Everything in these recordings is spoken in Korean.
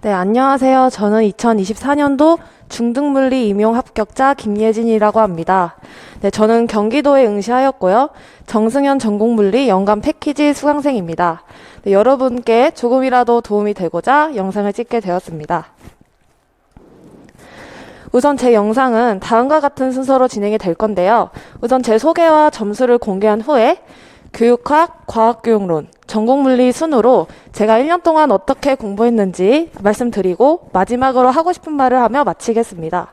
네, 안녕하세요. 저는 2024년도 중등물리 임용 합격자 김예진이라고 합니다. 네, 저는 경기도에 응시하였고요. 정승현 전공물리 연간 패키지 수강생입니다. 네, 여러분께 조금이라도 도움이 되고자 영상을 찍게 되었습니다. 우선 제 영상은 다음과 같은 순서로 진행이 될 건데요. 우선 제 소개와 점수를 공개한 후에 교육학, 과학교육론, 전공물리 순으로 제가 1년 동안 어떻게 공부했는지 말씀드리고 마지막으로 하고 싶은 말을 하며 마치겠습니다.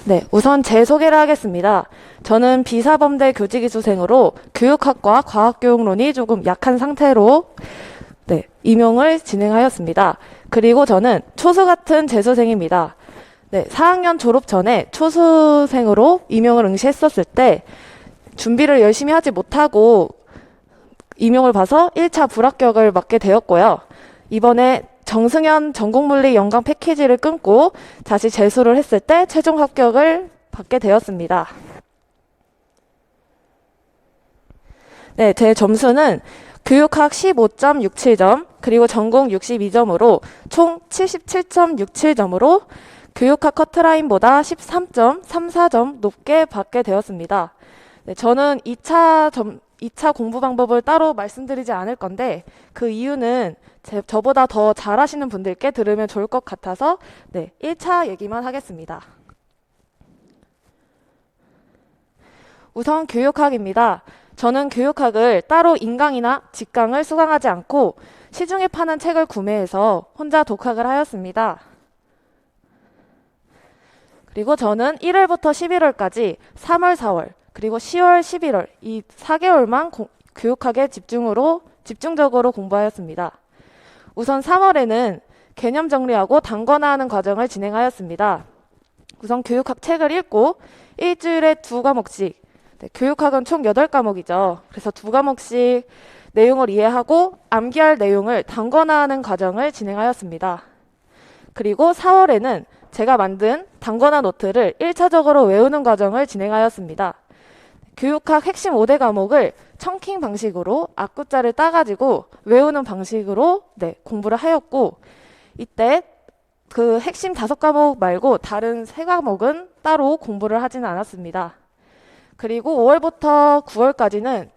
네, 우선 제 소개를 하겠습니다. 저는 비사범대 교직이수생으로 교육학과 과학교육론이 조금 약한 상태로 임용을 진행하였습니다. 그리고 저는 초수 같은 재수생입니다. 네, 4학년 졸업 전에 초수생으로 임용을 응시했었을 때 준비를 열심히 하지 못하고 임용을 봐서 1차 불합격을 맞게 되었고요. 이번에 정승현 전공물리 연강 패키지를 끊고 다시 재수를 했을 때 최종 합격을 받게 되었습니다. 네, 제 점수는 교육학 15.67점, 그리고 전공 62점으로 총 77.67점으로 교육학 커트라인보다 13.34점 높게 받게 되었습니다. 네, 저는 2차 공부 방법을 따로 말씀드리지 않을 건데 그 이유는 저보다 더 잘하시는 분들께 들으면 좋을 것 같아서 1차 얘기만 하겠습니다. 우선 교육학입니다. 저는 교육학을 따로 인강이나 직강을 수강하지 않고 시중에 파는 책을 구매해서 혼자 독학을 하였습니다. 그리고 저는 1월부터 11월까지 3월, 4월, 그리고 10월, 11월 이 4개월만 교육학에 집중적으로 공부하였습니다. 우선 3월에는 개념 정리하고 단권화하는 과정을 진행하였습니다. 우선 교육학 책을 읽고 일주일에 2과목씩, 교육학은 총 8과목이죠. 그래서 2과목씩 내용을 이해하고 암기할 내용을 단권화하는 과정을 진행하였습니다. 그리고 4월에는 제가 만든 단권화 노트를 1차적으로 외우는 과정을 진행하였습니다. 교육학 핵심 5대 과목을 청킹 방식으로 앞글자를 따가지고 외우는 방식으로 공부를 하였고, 이때 그 핵심 5과목 말고 다른 3과목은 따로 공부를 하지는 않았습니다. 그리고 5월부터 9월까지는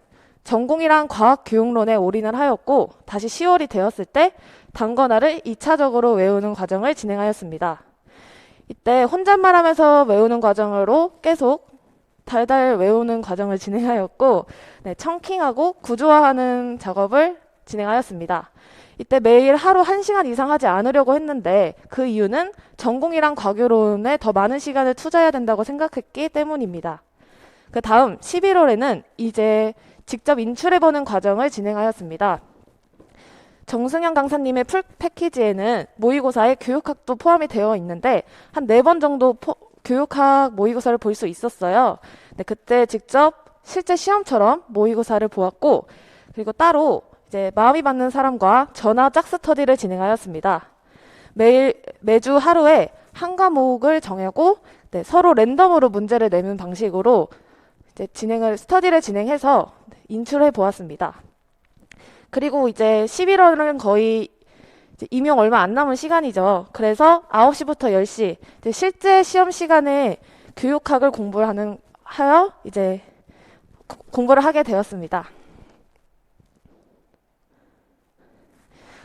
전공이랑 과학교육론에 올인을 하였고, 다시 10월이 되었을 때 단권화를 2차적으로 외우는 과정을 진행하였습니다. 이때 혼잣말하면서 외우는 과정으로 계속 달달 외우는 과정을 진행하였고, 청킹하고 구조화하는 작업을 진행하였습니다. 이때 매일 하루 1시간 이상 하지 않으려고 했는데 그 이유는 전공이랑 과교론에 더 많은 시간을 투자해야 된다고 생각했기 때문입니다. 그 다음 11월에는 이제 직접 인출해보는 과정을 진행하였습니다. 정승현 강사님의 풀 패키지에는 모의고사에 교육학도 포함이 되어 있는데 한 4번 정도 교육학 모의고사를 볼 수 있었어요. 그때 직접 실제 시험처럼 모의고사를 보았고, 그리고 따로 이제 마음이 맞는 사람과 전화 짝스터디를 진행하였습니다. 매주 하루에 한 과목을 정하고 서로 랜덤으로 문제를 내는 방식으로 이제 스터디를 진행해서 인출해 보았습니다. 그리고 이제 11월은 거의 임용 얼마 안 남은 시간이죠. 그래서 9시부터 10시 실제 시험 시간에 교육학을 하여 이제 공부를 하게 되었습니다.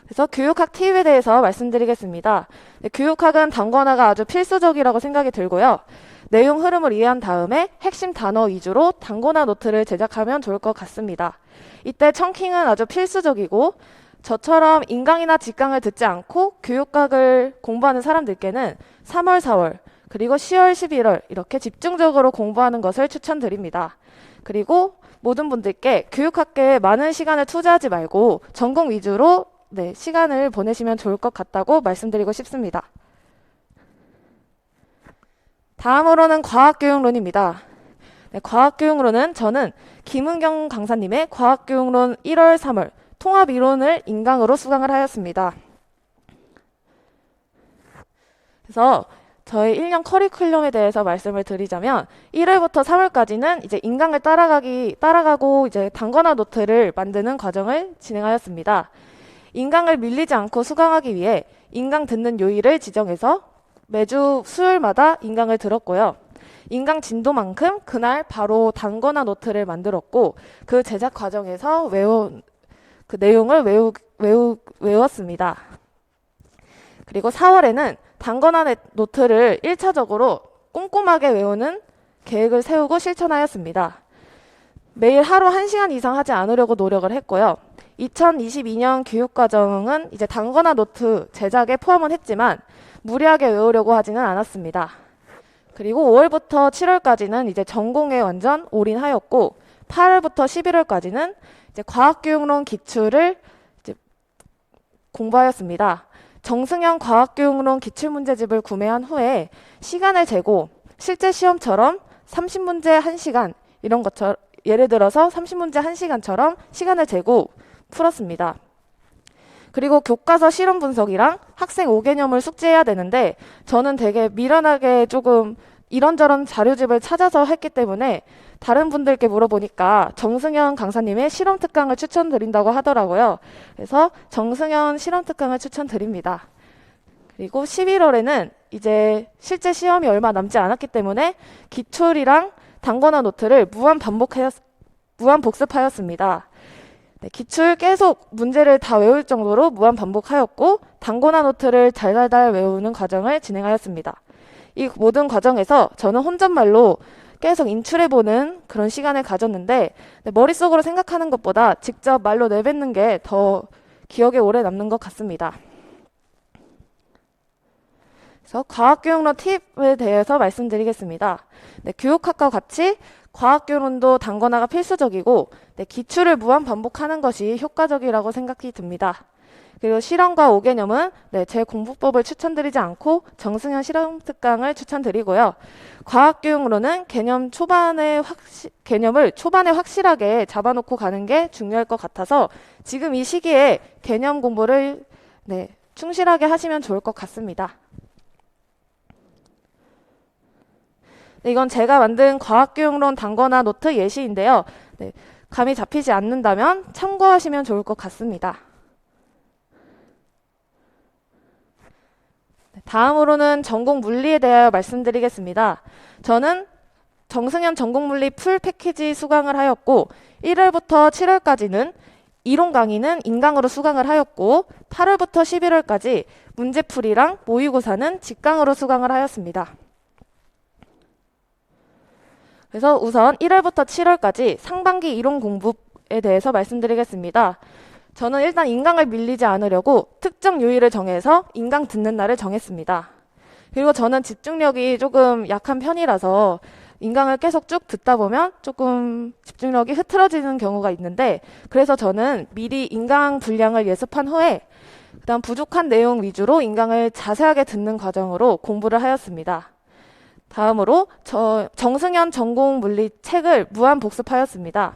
그래서 교육학 팁에 대해서 말씀드리겠습니다. 교육학은 단권화가 아주 필수적이라고 생각이 들고요. 내용 흐름을 이해한 다음에 핵심 단어 위주로 단권화 노트를 제작하면 좋을 것 같습니다. 이때 청킹은 아주 필수적이고, 저처럼 인강이나 직강을 듣지 않고 교육학을 공부하는 사람들께는 3월, 4월, 그리고 10월, 11월 이렇게 집중적으로 공부하는 것을 추천드립니다. 그리고 모든 분들께 교육학계에 많은 시간을 투자하지 말고 전공 위주로 시간을 보내시면 좋을 것 같다고 말씀드리고 싶습니다. 다음으로는 과학교육론입니다. 과학교육론은 저는 김은경 강사님의 과학교육론 1월, 3월 통합이론을 인강으로 수강을 하였습니다. 그래서 저희 1년 커리큘럼에 대해서 말씀을 드리자면 1월부터 3월까지는 이제 인강을 따라가고 이제 단권화 노트를 만드는 과정을 진행하였습니다. 인강을 밀리지 않고 수강하기 위해 인강 듣는 요일을 지정해서 매주 수요일마다 인강을 들었고요. 인강 진도만큼 그날 바로 단거나 노트를 만들었고 그 제작 과정에서 외운 그 내용을 외웠습니다. 그리고 4월에는 단거나 노트를 1차적으로 꼼꼼하게 외우는 계획을 세우고 실천하였습니다. 매일 하루 1시간 이상 하지 않으려고 노력을 했고요. 2022년 교육과정은 이제 단거나 노트 제작에 포함은 했지만 무리하게 외우려고 하지는 않았습니다. 그리고 5월부터 7월까지는 이제 전공에 완전 올인하였고 8월부터 11월까지는 이제 과학교육론 기출을 이제 공부하였습니다. 정승현 과학교육론 기출문제집을 구매한 후에 시간을 재고 실제 시험처럼 30문제 1시간 이런 것처럼 예를 들어서 30문제 1시간처럼 시간을 재고 풀었습니다. 그리고 교과서 실험 분석이랑 학생 5개념을 숙지해야 되는데 저는 되게 미련하게 조금 이런저런 자료집을 찾아서 했기 때문에 다른 분들께 물어보니까 정승현 강사님의 실험 특강을 추천드린다고 하더라고요. 그래서 정승현 실험 특강을 추천드립니다. 그리고 11월에는 이제 실제 시험이 얼마 남지 않았기 때문에 기출이랑 단거나 노트를 무한 복습하였습니다. 네, 기출 계속 문제를 다 외울 정도로 무한 반복하였고 단거나 노트를 달달달 외우는 과정을 진행하였습니다. 이 모든 과정에서 저는 혼잣말로 계속 인출해보는 그런 시간을 가졌는데 머릿속으로 생각하는 것보다 직접 말로 내뱉는 게 더 기억에 오래 남는 것 같습니다. 그래서 과학교육론 팁에 대해서 말씀드리겠습니다. 네, 교육학과 같이 과학교론도 단거나가 필수적이고 기출을 무한 반복하는 것이 효과적이라고 생각이 듭니다. 그리고 실험과 5개념은 제 공부법을 추천드리지 않고 정승현 실험 특강을 추천드리고요. 과학교육론은 개념을 초반에 확실하게 잡아놓고 가는 게 중요할 것 같아서 지금 이 시기에 개념 공부를 충실하게 하시면 좋을 것 같습니다. 이건 제가 만든 과학교육론 단거나 노트 예시인데요. 감이 잡히지 않는다면 참고하시면 좋을 것 같습니다. 다음으로는 전공 물리에 대하여 말씀드리겠습니다. 저는 정승현 전공물리 풀 패키지 수강을 하였고 1월부터 7월까지는 이론 강의는 인강으로 수강을 하였고 8월부터 11월까지 문제풀이랑 모의고사는 직강으로 수강을 하였습니다. 그래서 우선 1월부터 7월까지 상반기 이론 공부에 대해서 말씀드리겠습니다. 저는 일단 인강을 밀리지 않으려고 특정 요일을 정해서 인강 듣는 날을 정했습니다. 그리고 저는 집중력이 조금 약한 편이라서 인강을 계속 쭉 듣다 보면 조금 집중력이 흐트러지는 경우가 있는데 그래서 저는 미리 인강 분량을 예습한 후에 그다음 부족한 내용 위주로 인강을 자세하게 듣는 과정으로 공부를 하였습니다. 다음으로 정승현 전공물리 책을 무한 복습하였습니다.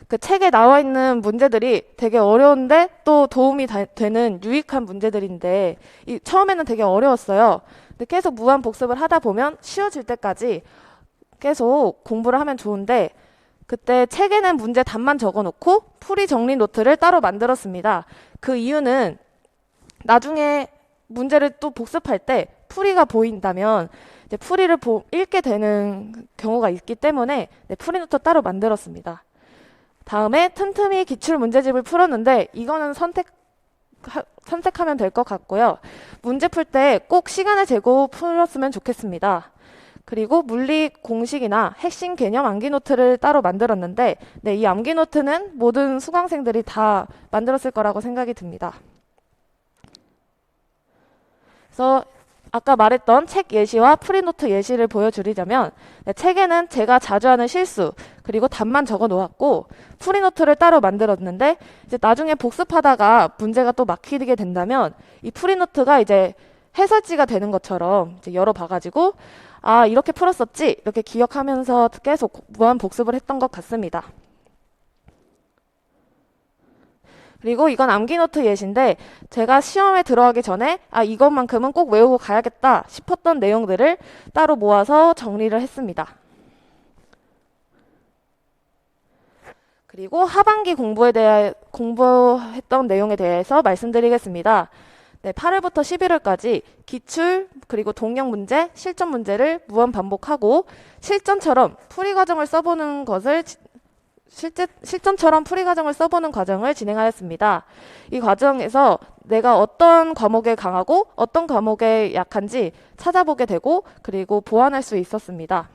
그 책에 나와 있는 문제들이 되게 어려운데 또 도움이 되는 유익한 문제들인데 처음에는 되게 어려웠어요. 근데 계속 무한 복습을 하다 보면 쉬워질 때까지 계속 공부를 하면 좋은데 그때 책에는 문제 답만 적어놓고 풀이 정리 노트를 따로 만들었습니다. 그 이유는 나중에 문제를 또 복습할 때 풀이가 보인다면 이제 풀이를 읽게 되는 경우가 있기 때문에 풀이 노트 따로 만들었습니다. 다음에 틈틈이 기출 문제집을 풀었는데 이거는 선택하면 될 것 같고요. 문제 풀 때 꼭 시간을 재고 풀었으면 좋겠습니다. 그리고 물리 공식이나 핵심 개념 암기 노트를 따로 만들었는데 이 암기 노트는 모든 수강생들이 다 만들었을 거라고 생각이 듭니다. 그래서 아까 말했던 책 예시와 풀이노트 예시를 보여드리자면 책에는 제가 자주 하는 실수 그리고 답만 적어 놓았고 풀이노트를 따로 만들었는데 이제 나중에 복습하다가 문제가 또 막히게 된다면 이 풀이노트가 이제 해설지가 되는 것처럼 이제 열어봐가지고 아 이렇게 풀었었지 이렇게 기억하면서 계속 무한 복습을 했던 것 같습니다. 그리고 이건 암기 노트 예시인데 제가 시험에 들어가기 전에 아 이것만큼은 꼭 외우고 가야겠다 싶었던 내용들을 따로 모아서 정리를 했습니다. 그리고 하반기 공부했던 내용에 대해서 말씀드리겠습니다. 네, 8월부터 11월까지 기출, 그리고 동영 문제, 실전 문제를 무한 반복하고 실전처럼 풀이 과정을 써보는 것을 실전처럼 풀이 과정을 써보는 과정을 진행하였습니다. 이 과정에서 내가 어떤 과목에 강하고 어떤 과목에 약한지 찾아보게 되고 그리고 보완할 수 있었습니다.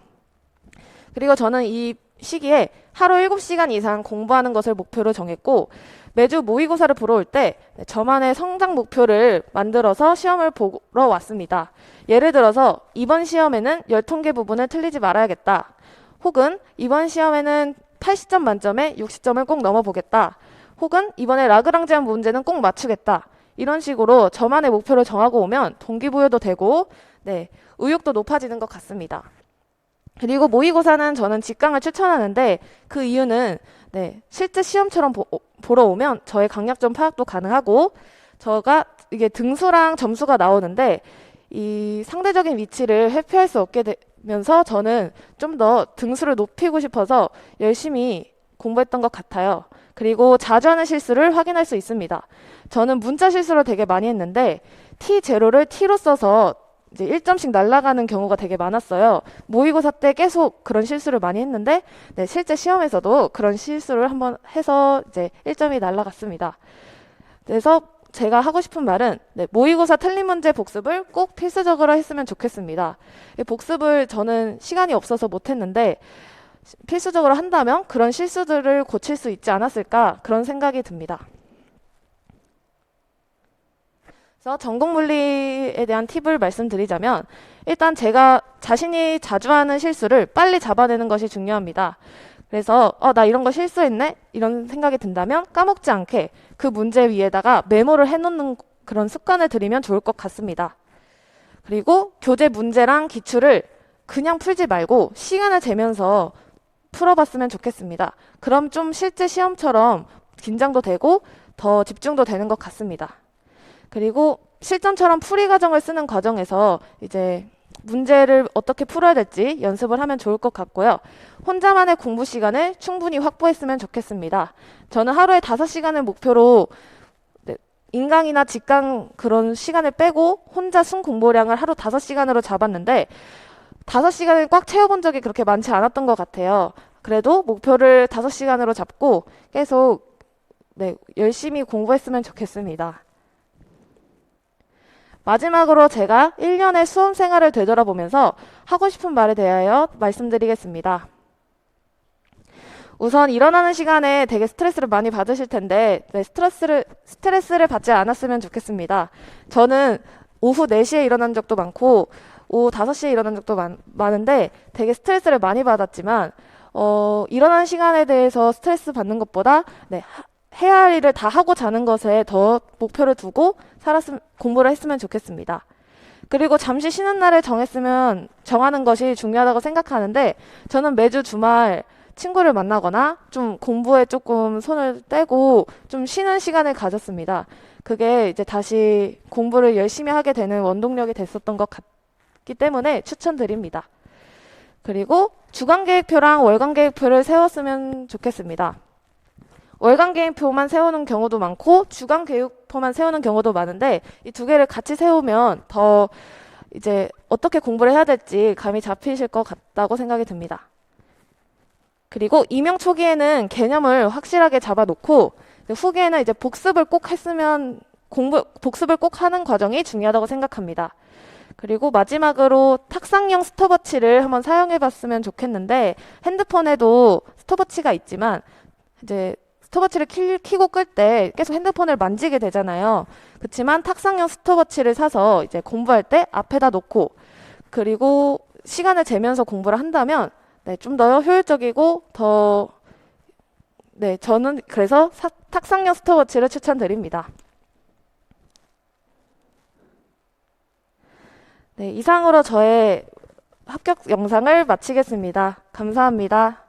그리고 저는 이 시기에 하루 7시간 이상 공부하는 것을 목표로 정했고 매주 모의고사를 보러 올 때 저만의 성장 목표를 만들어서 시험을 보러 왔습니다. 예를 들어서 이번 시험에는 열통계 부분을 틀리지 말아야겠다. 혹은 이번 시험에는 80점 만점에 60점을 꼭 넘어보겠다. 혹은 이번에 라그랑지안 문제는 꼭 맞추겠다. 이런 식으로 저만의 목표를 정하고 오면 동기부여도 되고 의욕도 높아지는 것 같습니다. 그리고 모의고사는 저는 직강을 추천하는데 그 이유는 실제 시험처럼 보러 오면 저의 강약점 파악도 가능하고 저가 이게 등수랑 점수가 나오는데 이 상대적인 위치를 회피할 수 없게 되면서 저는 좀 더 등수를 높이고 싶어서 열심히 공부했던 것 같아요. 그리고 자주 하는 실수를 확인할 수 있습니다. 저는 문자 실수를 되게 많이 했는데 T0를 T로 써서 이제 1점씩 날아가는 경우가 되게 많았어요. 모의고사 때 계속 그런 실수를 많이 했는데 실제 시험에서도 그런 실수를 한번 해서 이제 1점이 날아갔습니다. 그래서 제가 하고 싶은 말은 모의고사 틀린 문제 복습을 꼭 필수적으로 했으면 좋겠습니다. 복습을 저는 시간이 없어서 못했는데 필수적으로 한다면 그런 실수들을 고칠 수 있지 않았을까 그런 생각이 듭니다. 그래서 전공물리에 대한 팁을 말씀드리자면 일단 제가 자신이 자주 하는 실수를 빨리 잡아내는 것이 중요합니다. 그래서 나 이런 거 실수했네? 이런 생각이 든다면 까먹지 않게 그 문제 위에다가 메모를 해놓는 그런 습관을 들이면 좋을 것 같습니다. 그리고 교재 문제랑 기출을 그냥 풀지 말고 시간을 재면서 풀어봤으면 좋겠습니다. 그럼 좀 실제 시험처럼 긴장도 되고 더 집중도 되는 것 같습니다. 그리고 실전처럼 풀이 과정을 쓰는 과정에서 이제 문제를 어떻게 풀어야 될지 연습을 하면 좋을 것 같고요. 혼자만의 공부 시간을 충분히 확보했으면 좋겠습니다. 저는 하루에 5시간을 목표로 인강이나 직강 그런 시간을 빼고 혼자 순 공부량을 하루 5시간으로 잡았는데 5시간을 꽉 채워본 적이 그렇게 많지 않았던 것 같아요. 그래도 목표를 5시간으로 잡고 계속 열심히 공부했으면 좋겠습니다. 마지막으로 제가 1년의 수험 생활을 되돌아보면서 하고 싶은 말에 대하여 말씀드리겠습니다. 우선 일어나는 시간에 되게 스트레스를 많이 받으실 텐데 스트레스를 받지 않았으면 좋겠습니다. 저는 오후 4시에 일어난 적도 많고 오후 5시에 일어난 적도 많은데 되게 스트레스를 많이 받았지만 일어나는 시간에 대해서 스트레스 받는 것보다 해야 할 일을 다 하고 자는 것에 더 목표를 두고 공부를 했으면 좋겠습니다. 그리고 잠시 쉬는 날을 정하는 것이 중요하다고 생각하는데 저는 매주 주말 친구를 만나거나 좀 공부에 조금 손을 떼고 좀 쉬는 시간을 가졌습니다. 그게 이제 다시 공부를 열심히 하게 되는 원동력이 됐었던 것 같기 때문에 추천드립니다. 그리고 주간 계획표랑 월간 계획표를 세웠으면 좋겠습니다. 월간 계획표만 세우는 경우도 많고 주간 계획표만 세우는 경우도 많은데 이 두 개를 같이 세우면 더 이제 어떻게 공부를 해야 될지 감이 잡히실 것 같다고 생각이 듭니다. 그리고 임용 초기에는 개념을 확실하게 잡아놓고 후기에는 이제 복습을 꼭 하는 과정이 중요하다고 생각합니다. 그리고 마지막으로 탁상형 스톱워치를 한번 사용해 봤으면 좋겠는데 핸드폰에도 스톱워치가 있지만 이제 스톱워치를 켜고 끌 때 계속 핸드폰을 만지게 되잖아요. 그렇지만 탁상형 스톱워치를 사서 이제 공부할 때 앞에다 놓고 그리고 시간을 재면서 공부를 한다면 좀 더 효율적이고 저는 그래서 탁상형 스톱워치를 추천드립니다. 이상으로 저의 합격 영상을 마치겠습니다. 감사합니다.